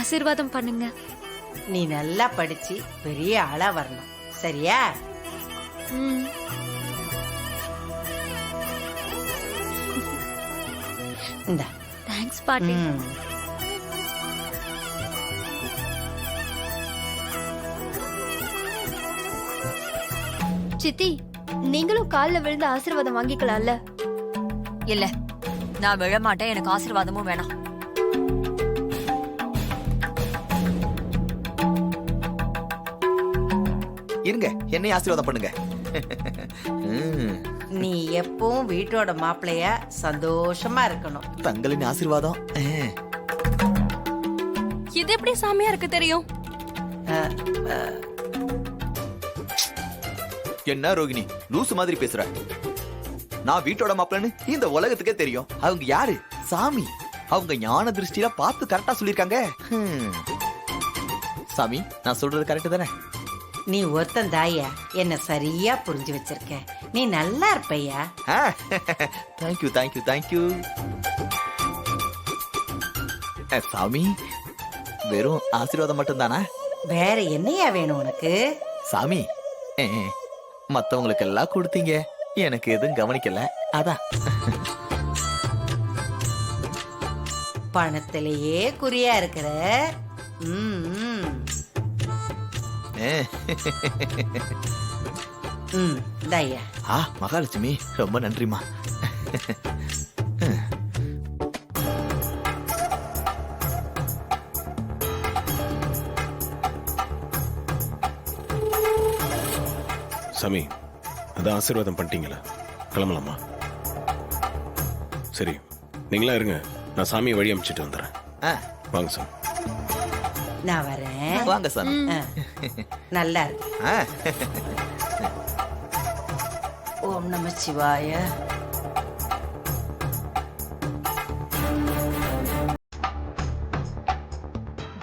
ஆசீர்வாதம் பண்ணுங்க. நீ நல்லா படிச்சு பெரிய ஆளா வரணும், சரியா? ம். இந்த தேங்க்ஸ் பாட்டி. சித்தி, நீங்களும் கால்ல விழுந்து ஆசீர்வாதம் வாங்கிக்கலாம்ல. இல்ல, நான் விழமாட்டேன். எனக்கு ஆசீர்வாதமும் வேணாம். இருங்க, என்னை ஆசீர்வாதம் பண்ணுங்க. நீ எப்பவும் வீட்டோட மாப்பிள்ளையா சந்தோஷமா இருக்கணும். தங்களின் ஆசீர்வாதம். இது எப்படி சாமியாருக்கு தெரியும்? என்ன ரோகிணி, லூசு மாதிரி பேசுற? நான் வீட்டோட மாப்பிள்ளன்னு இந்த உலகத்துக்கே தெரியும். அவங்க யாரு? சாமி. அவங்க ஞான திருஷ்டியில பார்த்து கரெக்டா சொல்லிருக்காங்க. சாமி, நான் சொல்றது கரெக்ட் தானே? நீ ஒருத்தன் தாயா, என்ன சரியா புரிஞ்சு வச்சிருக்க. நீ நல்லா இருப்பையா. Thank you thank you thank you. சாமி, வெறும் ஆசீர்வாதம் மட்டும் தானா? வேற என்னையா வேணும் உனக்கு? சாமி, மத்தவங்களுக்கு எல்லாம் கொடுத்தீங்க, எனக்கு எதுவும் கவனிக்கல, அதான். பணத்திலேயே குறியா இருக்கிற. தயா. மகாலட்சுமி, ரொம்ப நன்றிமா. சாமி, அதான் ஆசீர்வாதம் பண்ணிட்டீங்களா? கிளம்பலாமா? சரி, நீங்களா இருங்க, நான் சாமியை வழி அமைச்சிட்டு வந்துடுறேன். வாங்க சாமி. நான் வரேன். வாங்க சாமி. நல்லா இருக்கு. ஓம் நம சிவாய.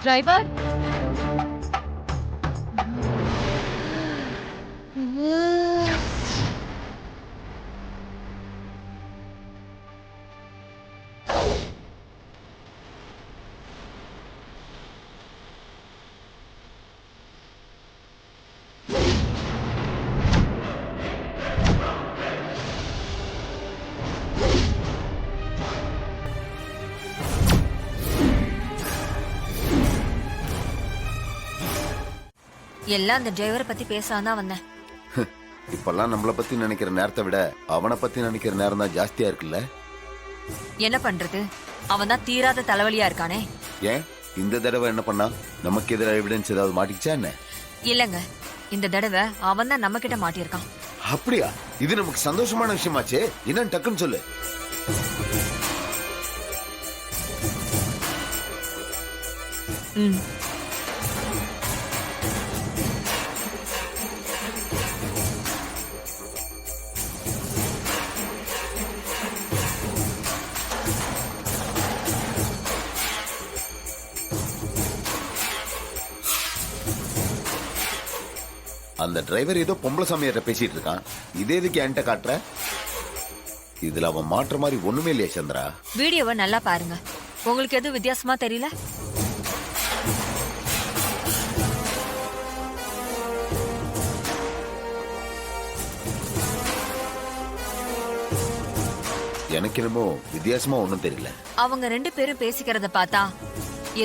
டிரைவர், எல்லாம் அந்த டிரைவரை பத்தி பேசலாம் தான் வந்தேன். இப்பெல்லாம் நம்மள பத்தி நினைக்கிற நேரத்தை விட அவனை பத்தி நினைக்கிற நேரம் தான் ஜாஸ்தியா இருக்குல்ல? என்ன பண்றது, அவன் தான் தீராத தலைவலியா இருக்கானே. ஏன் இந்த தடவை என்ன பண்ணா? நமக்கு எதிராக எவிடன்ஸ் ஏதாவது மாட்டிக்கிச்சா என்ன? இல்லங்க, இந்த தடவை அவன் தான் நம்ம கிட்ட மாட்டியிருக்கான். அப்படியா? இது நமக்கு சந்தோஷமான விஷயமாச்சே. என்னன்னு டக்குன்னு சொல்லு. அந்த டிரைவர் ஏதோ பொம்பளை சாமியார்ட்ட பேசிட்டு இருக்கான். இதே எதுக்கு என்கிட்ட காட்டுற? இதுல அவன் மாற்ற மாதிரி ஒண்ணுமே இல்லையா சந்திரா? வீடியோவை நல்லா பாருங்க, உங்களுக்கு எதுவும் வித்தியாசமா தெரியல? எனக்கு என்னமோ வித்தியாசமா ஒண்ணும் தெரியல. அவங்க ரெண்டு பேரும் பேசிக்கிறத பார்த்தா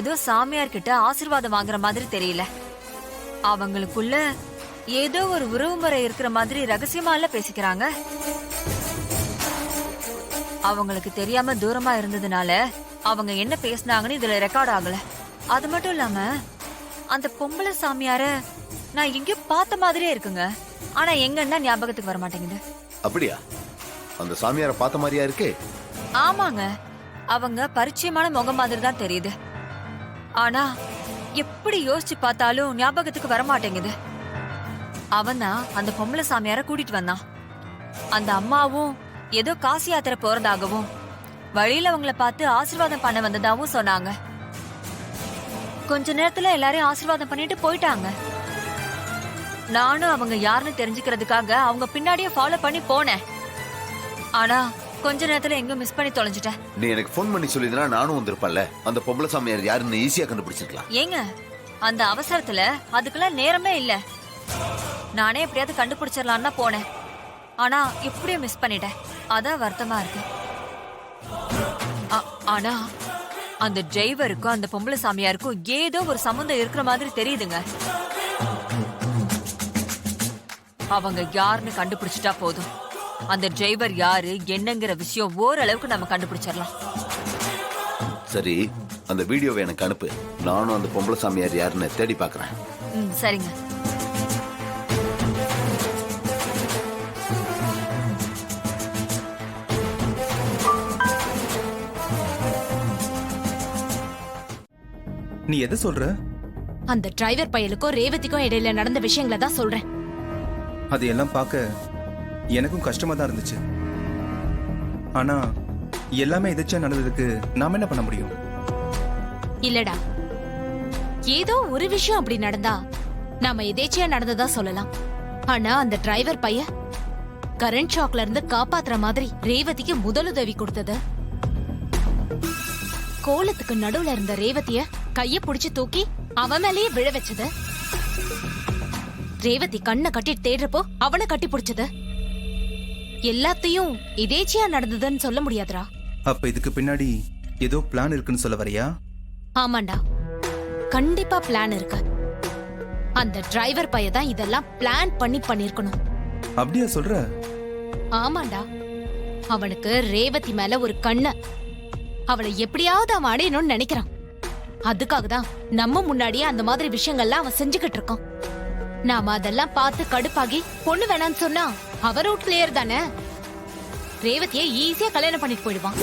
ஏதோ சாமியார் கிட்ட ஆசீர்வாதம் வாங்குற மாதிரி தெரியல. அவங்களுக்குள்ள ஏதோ ஒரு உறவுமுறை இருக்கிற மாதிரி ரகசியமால பேசிக்கிறாங்க. அவங்களுக்கு தெரியாம தூரமா இருந்ததுனால அவங்க என்ன பேசினாங்கன்னு இதுல ரெக்கார்ட் ஆகல. அது மட்டும் இல்லாம அந்த பொம்பளை சாமியார நான் எங்கேயோ பார்த்த மாதிரியே இருக்குங்க, ஆனா எங்கன்னா ஞாபகத்துக்கு வர மாட்டேங்குது. அப்படியா? அந்த சாமியார பார்த்த மாதிரியா இருக்கு? ஆமாங்க, அவங்க பரிச்சயமான முகம் மாதிரி தான் தெரியுது, ஆனா எப்படி யோசிச்சு பார்த்தாலும் ஞாபகத்துக்கு வர மாட்டேங்குது. அவன் தான் அந்த பொம்பளை சாமியார கூட்டிட்டு வந்தான். அந்த அம்மாவும் ஏதோ காசி யாத்திரை போறதாகவும் வழியில அவங்கள பார்த்து ஆசீர்வாதம் பண்ண வந்ததாகவும் சொன்னாங்க. கொஞ்ச நேரத்துல எல்லாரையும் ஆசீர்வாதம் பண்ணிட்டு போயிட்டாங்க. நானும் அவங்க யாருன்னு தெரிஞ்சுக்கிறதுக்காக அவங்க பின்னாடியே ஃபாலோ பண்ணி போனேன். ஆனா கொஞ்ச நேரத்துல எங்க மிஸ் பண்ணி தொலைஞ்சிட்டேன். நீ எனக்கு ஃபோன் பண்ணி சொல்லிதுனா நானும் வந்திருப்பேன்ல. அந்த பொம்பளை சாமியார் யாருன்னு ஈஸியா கண்டுபிடிச்சிருக்கலாம். ஏங்க அந்த அவசரத்துல அதுக்கெல்லாம் நேரமே இல்ல. நானே எப்படியாவது கண்டுபிடிச்சிடலான்னு தான் போனேன். ஆனா எப்படியும் மிஸ் பண்ணிட்டேன். அதான் வருத்தமா இருக்கு. ஆனா அந்த டிரைவருக்கும் அந்த பொம்பளை சாமியாருக்கும் ஏதோ ஒரு சம்பந்தம் இருக்கிற மாதிரி தெரியுதுங்க. அவங்க யாருன்னு கண்டுபிடிச்சிட்டா போதும். அந்த டிரைவர் யாரு என்னங்கிற விஷயம் ஓரளவுக்கு நம்ம கண்டுபிடிச்சிடலாம். சரி, அந்த வீடியோவை எனக்கு அனுப்பு. நானும் அந்த பொம்பளை சாமியார் யாருன்னு தேடி பார்க்கறேன். சரிங்க. நீ எதை சொல்ற? அந்த டிரைவர் பையலுக்கும் ரேவதிக்கும் இடையில நடந்த விஷயங்களை தான் சொல்றேன். அது எல்லாம் பார்க்க எனக்கும் கஷ்டமா தான் இருந்துச்சு. ஆனா எல்லாமே எதிர்ச்சியா நடந்ததுக்கு நாம என்ன பண்ண முடியும்? இல்லடா, ஏதோ ஒரு விஷயம் அப்படி நடந்தா நாம எதேச்சியா நடந்ததா சொல்லலாம். ஆனா அந்த டிரைவர் பையன் கரண்ட் ஷாக்ல இருந்து காப்பாத்துற மாதிரி ரேவதிக்கு முதலுதவி கொடுத்தது, கோலத்துக்கு நடுவுல இருந்த ரேவதிய கைய புடிச்சு தூக்கி அவன் மேலேயே விழ வச்சது, ரேவதி கண்ணை கட்டி தேடுறப்போ அவனை கட்டி பிடிச்சது, எல்லாத்தையும் எதேச்சியா நடந்ததுன்னு சொல்ல முடியாதுடா. அப்ப இதுக்கு பின்னாடி ஏதோ பிளான் இருக்குன்னு சொல்ல வரியா? ஆமாண்டா, கண்டிப்பா பிளான் இருக்கு. அந்த டிரைவர் பையன் தான் இதெல்லாம் பிளான் பண்ணிருக்கணும். அப்படியா சொல்ற? ஆமாண்டா, அவனுக்கு ரேவதி மேல ஒரு கண்ணு. அவளை எப்படியாவது அவன் அடையணும்னு நினைக்கிறான். அதுக்காக தான் நம்ம முன்னாடியே அந்த மாதிரி விஷயங்கள்லாம் அவன் செஞ்சுக்கிட்டு இருக்கான். நாம அதெல்லாம் பார்த்து கடுப்பாகி பொண்ணு வேணான்னு சொன்னா அவர் ரூட் கிளியர் தானே. ரேவதியை ஈஸியா கல்யாணம் பண்ணிட்டு போயிடுவான்.